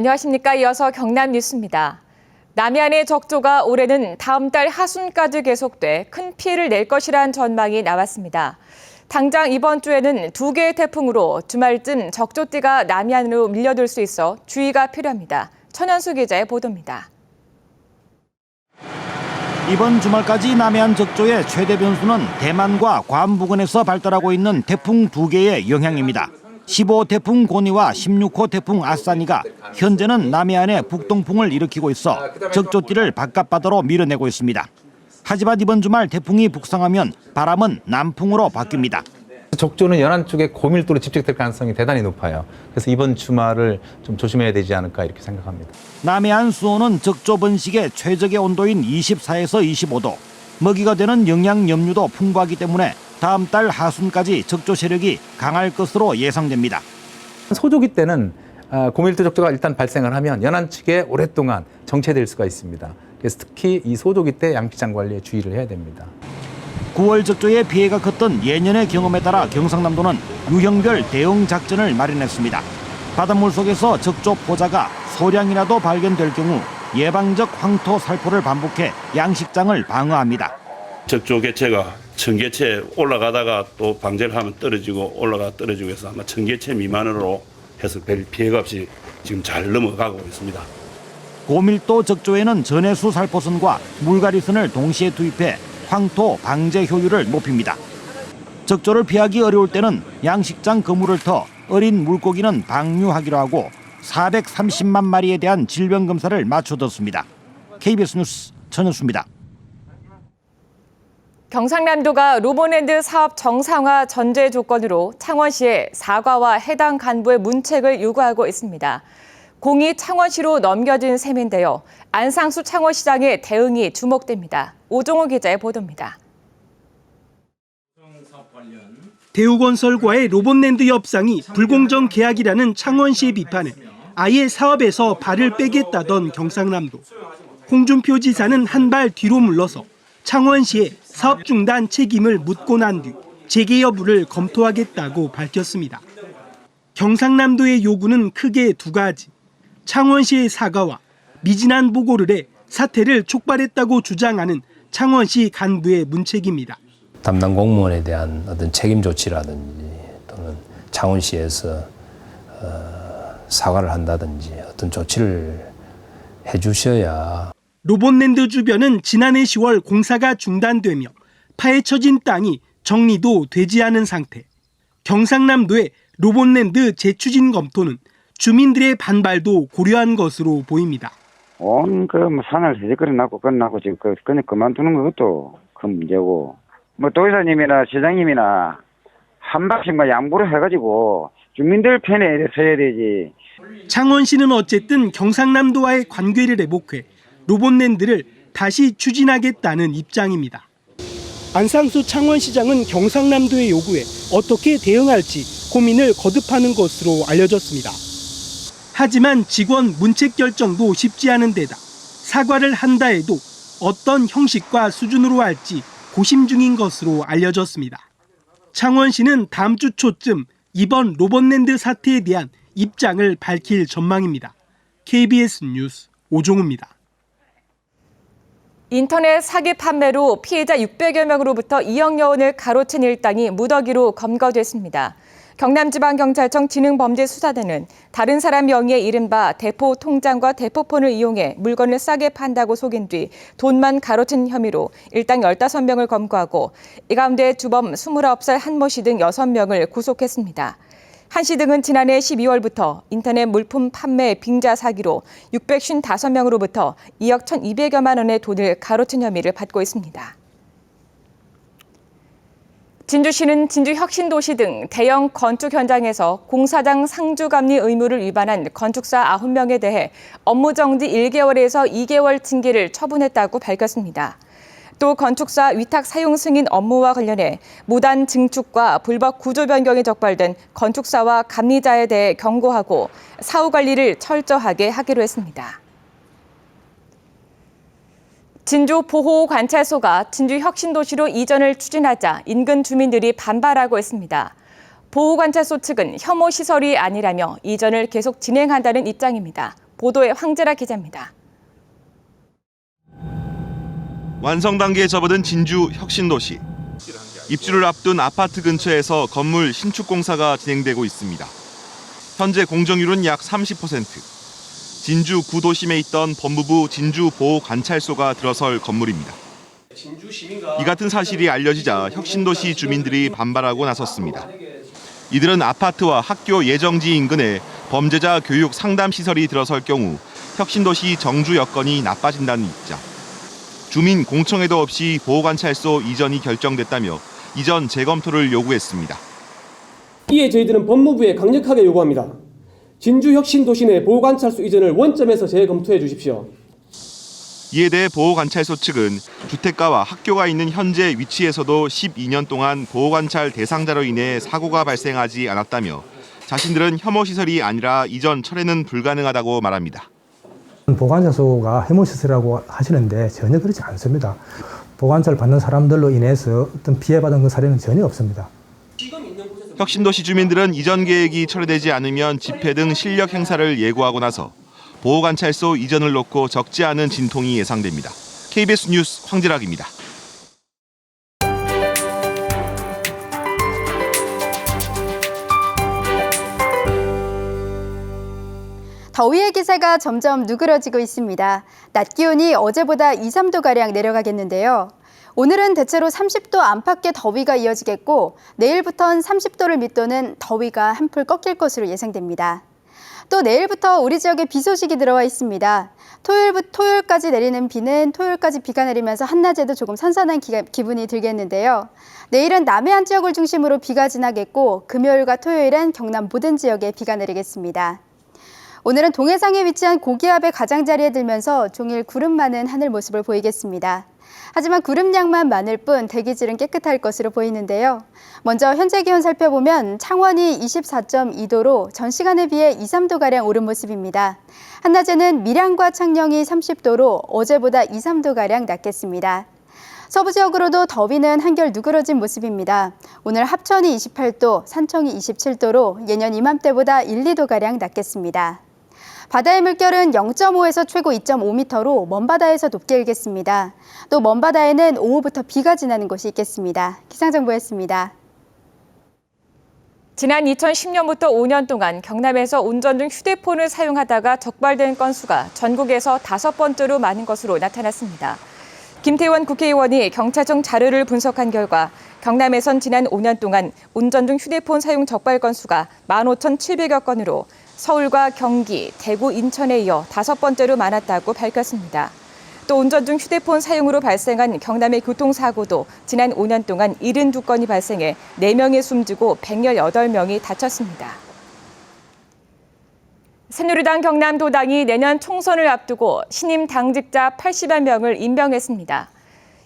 안녕하십니까. 이어서 경남 뉴스입니다. 남해안의 적조가 올해는 다음 달 하순까지 계속돼 큰 피해를 낼 것이란 전망이 나왔습니다. 당장 이번 주에는 2개의 태풍으로 주말쯤 적조띠가 남해안으로 밀려들 수 있어 주의가 필요합니다. 천연수 기자의 보도입니다. 이번 주말까지 남해안 적조의 최대 변수는 대만과 괌 부근에서 발달하고 있는 태풍 2개의 영향입니다. 15태풍 고니와 16호 태풍 아싸니가 현재는 남해안에 북동풍을 일으키고 있어 적조띠를 바깥바다로 밀어내고 있습니다. 하지만 이번 주말 태풍이 북상하면 바람은 남풍으로 바뀝니다. 적조는 연안 쪽에 고밀도로 집적될 가능성이 대단히 높아요. 그래서 이번 주말을 좀 조심해야 되지 않을까 이렇게 생각합니다. 남해안 수온은 적조 번식의 최적의 온도인 24에서 25도, 먹이가 되는 영양 염류도 풍부하기 때문에 다음 달 하순까지 적조 세력이 강할 것으로 예상됩니다. 소조기 때는 고밀도 적조가 일단 발생을 하면 연안 측에 오랫동안 정체될 수가 있습니다. 그래서 특히 이 소조기 때 양식장 관리에 주의를 해야 됩니다. 9월 적조에 피해가 컸던 예년의 경험에 따라 경상남도는 유형별 대응 작전을 마련했습니다. 바닷물 속에서 적조 포자가 소량이라도 발견될 경우 예방적 황토 살포를 반복해 양식장을 방어합니다. 적조 개체가 천개체 올라가다가 또 방제를 하면 떨어지고 올라가 떨어지고 해서 아마 천개체 미만으로 해서 별 피해가 없이 지금 잘 넘어가고 있습니다. 고밀도 적조에는 전해수 살포선과 물갈이선을 동시에 투입해 황토 방제 효율을 높입니다. 적조를 피하기 어려울 때는 양식장 그물을 터 어린 물고기는 방류하기로 하고 430만 마리에 대한 질병 검사를 맞춰뒀습니다. KBS 뉴스 천연수입니다. 경상남도가 로봇랜드 사업 정상화 전제 조건으로 창원시에 사과와 해당 간부의 문책을 요구하고 있습니다. 공이 창원시로 넘겨진 셈인데요. 안상수 창원시장의 대응이 주목됩니다. 오종호 기자의 보도입니다. 대우건설과의 로봇랜드 협상이 불공정 계약이라는 창원시의 비판에 아예 사업에서 발을 빼겠다던 경상남도. 홍준표 지사는 한 발 뒤로 물러서 창원시에 사업 중단 책임을 묻고 난 뒤 재개 여부를 검토하겠다고 밝혔습니다. 경상남도의 요구는 크게 2가지. 창원시의 사과와 미진한 보고를 해 사태를 촉발했다고 주장하는 창원시 간부의 문책입니다. 담당 공무원에 대한 어떤 책임 조치라든지 또는 창원시에서 사과를 한다든지 어떤 조치를 해주셔야. 로봇랜드 주변은 지난해 10월 공사가 중단되며 파헤쳐진 땅이 정리도 되지 않은 상태. 경상남도의 로봇랜드 재추진 검토는 주민들의 반발도 고려한 것으로 보입니다. 온 산을 새적거려 놨고 끝나고 지금 그냥 그만두는 것도 큰 문제고, 도지사님이나 시장님이나 한 방씩만 양보를 해가지고 주민들 편에 서야 되지. 창원시는 어쨌든 경상남도와의 관계를 회복해 로봇랜드를 다시 추진하겠다는 입장입니다. 안상수 창원시장은 경상남도의 요구에 어떻게 대응할지 고민을 거듭하는 것으로 알려졌습니다. 하지만 직원 문책 결정도 쉽지 않은 데다 사과를 한다 해도 어떤 형식과 수준으로 할지 고심 중인 것으로 알려졌습니다. 창원시는 다음 주 초쯤 이번 로봇랜드 사태에 대한 입장을 밝힐 전망입니다. KBS 뉴스 오종우입니다. 인터넷 사기 판매로 피해자 600여 명으로부터 2억여 원을 가로챈 일당이 무더기로 검거됐습니다. 경남지방경찰청 지능범죄수사대는 다른 사람 명의의 이른바 대포 통장과 대포폰을 이용해 물건을 싸게 판다고 속인 뒤 돈만 가로챈 혐의로 일당 15명을 검거하고 이 가운데 주범 29살 한모 씨 등 6명을 구속했습니다. 한 씨 등은 지난해 12월부터 인터넷 물품 판매 빙자 사기로 655명으로부터 2억 1,200여만 원의 돈을 가로챈 혐의를 받고 있습니다. 진주시는 진주혁신도시 등 대형 건축 현장에서 공사장 상주감리 의무를 위반한 건축사 9명에 대해 업무정지 1개월에서 2개월 징계를 처분했다고 밝혔습니다. 또 건축사 위탁 사용 승인 업무와 관련해 무단 증축과 불법 구조 변경이 적발된 건축사와 감리자에 대해 경고하고 사후 관리를 철저하게 하기로 했습니다. 진주 보호관찰소가 진주혁신도시로 이전을 추진하자 인근 주민들이 반발하고 있습니다. 보호관찰소 측은 혐오 시설이 아니라며 이전을 계속 진행한다는 입장입니다. 보도에 황재라 기자입니다. 완성 단계에 접어든 진주 혁신도시. 입주를 앞둔 아파트 근처에서 건물 신축 공사가 진행되고 있습니다. 현재 공정률은 약 30%. 진주 구도심에 있던 법무부 진주보호관찰소가 들어설 건물입니다. 이 같은 사실이 알려지자 혁신도시 주민들이 반발하고 나섰습니다. 이들은 아파트와 학교 예정지 인근에 범죄자 교육 상담 시설이 들어설 경우 혁신도시 정주 여건이 나빠진다는 입장. 주민 공청회도 없이 보호관찰소 이전이 결정됐다며 이전 재검토를 요구했습니다. 이에 저희들은 법무부에 강력하게 요구합니다. 진주혁신도시 내 보호관찰소 이전을 원점에서 재검토해 주십시오. 이에 대해 보호관찰소 측은 주택가와 학교가 있는 현재 위치에서도 12년 동안 보호관찰 대상자로 인해 사고가 발생하지 않았다며 자신들은 혐오시설이 아니라 이전 철회는 불가능하다고 말합니다. 보호관찰소가 혐오시설이라고 하시는데 전혀 그렇지 않습니다. 보호관찰 받는 사람들로 인해서 어떤 피해받은 그 사례는 전혀 없습니다. 혁신도시 주민들은 이전 계획이 철회되지 않으면 집회 등 실력 행사를 예고하고 나서 보호관찰소 이전을 놓고 적지 않은 진통이 예상됩니다. KBS 뉴스 황재락입니다. 더위의 기세가 점점 누그러지고 있습니다. 낮 기온이 어제보다 2, 3도가량 내려가겠는데요. 오늘은 대체로 30도 안팎의 더위가 이어지겠고 내일부터는 30도를 밑도는 더위가 한풀 꺾일 것으로 예상됩니다. 또 내일부터 우리 지역에 비 소식이 들어와 있습니다. 토요일까지 내리는 비는 토요일까지 비가 내리면서 한낮에도 조금 선선한 기분이 들겠는데요. 내일은 남해안 지역을 중심으로 비가 지나겠고 금요일과 토요일은 경남 모든 지역에 비가 내리겠습니다. 오늘은 동해상에 위치한 고기압의 가장자리에 들면서 종일 구름 많은 하늘 모습을 보이겠습니다. 하지만 구름량만 많을 뿐 대기질은 깨끗할 것으로 보이는데요. 먼저 현재 기온 살펴보면 창원이 24.2도로 전 시간에 비해 2, 3도가량 오른 모습입니다. 한낮에는 밀양과 창녕이 30도로 어제보다 2, 3도가량 낮겠습니다. 서부 지역으로도 더위는 한결 누그러진 모습입니다. 오늘 합천이 28도, 산청이 27도로 예년 이맘때보다 1, 2도가량 낮겠습니다. 바다의 물결은 0.5에서 최고 2.5m로 먼바다에서 높게 일겠습니다. 또 먼바다에는 오후부터 비가 지나는 곳이 있겠습니다. 기상정보였습니다. 지난 2010년부터 5년 동안 경남에서 운전 중 휴대폰을 사용하다가 적발된 건수가 전국에서 5번째로 많은 것으로 나타났습니다. 김태원 국회의원이 경찰청 자료를 분석한 결과 경남에선 지난 5년 동안 운전 중 휴대폰 사용 적발 건수가 15,700여 건으로 서울과 경기, 대구, 인천에 이어 5번째로 많았다고 밝혔습니다. 또 운전 중 휴대폰 사용으로 발생한 경남의 교통사고도 지난 5년 동안 72건이 발생해 4명이 숨지고 118명이 다쳤습니다. 새누리당 경남도당이 내년 총선을 앞두고 신임 당직자 80여 명을 임명했습니다.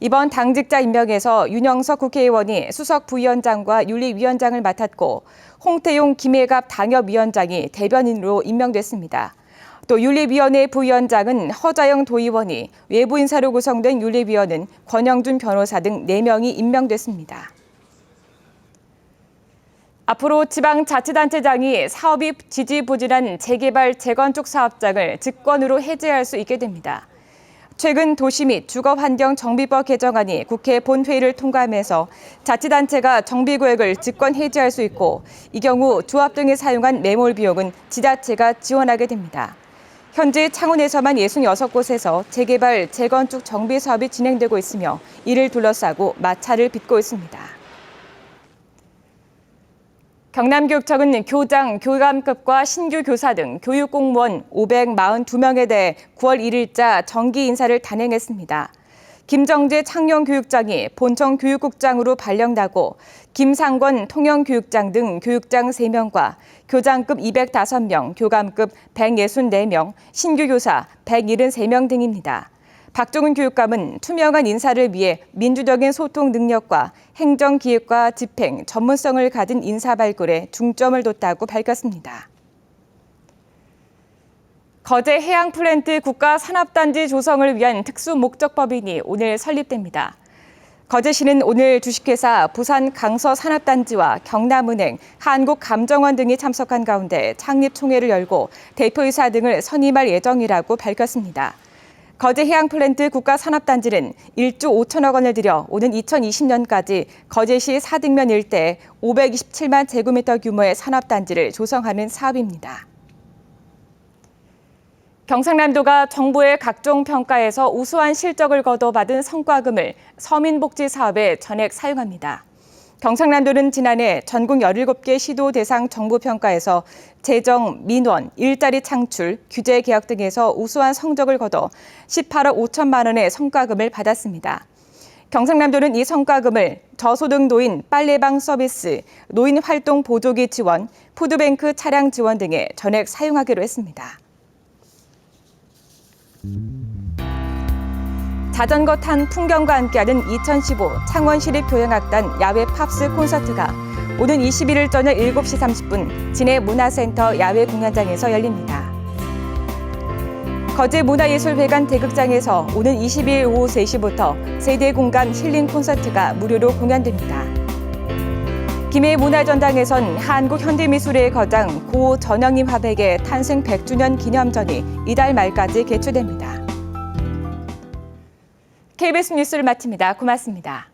이번 당직자 임명에서 윤영석 국회의원이 수석 부위원장과 윤리위원장을 맡았고 홍태용 김해갑 당협위원장이 대변인으로 임명됐습니다. 또 윤리위원회 부위원장은 허자영 도의원이 외부 인사로 구성된 윤리위원은 권영준 변호사 등 4명이 임명됐습니다. 앞으로 지방자치단체장이 사업이 지지부진한 재개발, 재건축 사업장을 직권으로 해제할 수 있게 됩니다. 최근 도시 및 주거환경정비법 개정안이 국회 본회의를 통과하면서 자치단체가 정비구역을 직권 해지할 수 있고 이 경우 조합 등이 사용한 매몰 비용은 지자체가 지원하게 됩니다. 현재 창원에서만 66곳에서 재개발, 재건축 정비 사업이 진행되고 있으며 이를 둘러싸고 마찰을 빚고 있습니다. 경남교육청은 교장, 교감급과 신규 교사 등 교육공무원 542명에 대해 9월 1일자 정기 인사를 단행했습니다. 김정재 창녕교육장이 본청 교육국장으로 발령나고 김상권 통영교육장 등 교육장 3명과 교장급 205명, 교감급 164명, 신규 교사 173명 등입니다. 박종훈 교육감은 투명한 인사를 위해 민주적인 소통 능력과 행정기획과 집행, 전문성을 가진 인사 발굴에 중점을 뒀다고 밝혔습니다. 거제 해양플랜트 국가산업단지 조성을 위한 특수목적법인이 오늘 설립됩니다. 거제시는 오늘 주식회사 부산강서산업단지와 경남은행, 한국감정원 등이 참석한 가운데 창립총회를 열고 대표이사 등을 선임할 예정이라고 밝혔습니다. 거제해양플랜트 국가산업단지는 1조 5천억 원을 들여 오는 2020년까지 거제시 사등면 일대에 527만 제곱미터 규모의 산업단지를 조성하는 사업입니다. 경상남도가 정부의 각종 평가에서 우수한 실적을 거둬받은 성과금을 서민복지 사업에 전액 사용합니다. 경상남도는 지난해 전국 17개 시도 대상 정부 평가에서 재정, 민원, 일자리 창출, 규제 개혁 등에서 우수한 성적을 거둬 18억 5천만 원의 성과금을 받았습니다. 경상남도는 이 성과금을 저소득 노인 빨래방 서비스, 노인 활동 보조기 지원, 푸드뱅크 차량 지원 등에 전액 사용하기로 했습니다. 자전거 탄 풍경과 함께하는 2015 창원시립교향악단 야외 팝스 콘서트가 오는 21일 저녁 7시 30분 진해문화센터 야외 공연장에서 열립니다. 거제문화예술회관 대극장에서 오는 22일 오후 3시부터 세대 공감 힐링 콘서트가 무료로 공연됩니다. 김해 문화전당에선 한국현대미술의 거장 고 전영임 화백의 탄생 100주년 기념전이 이달 말까지 개최됩니다. KBS 뉴스를 마칩니다. 고맙습니다.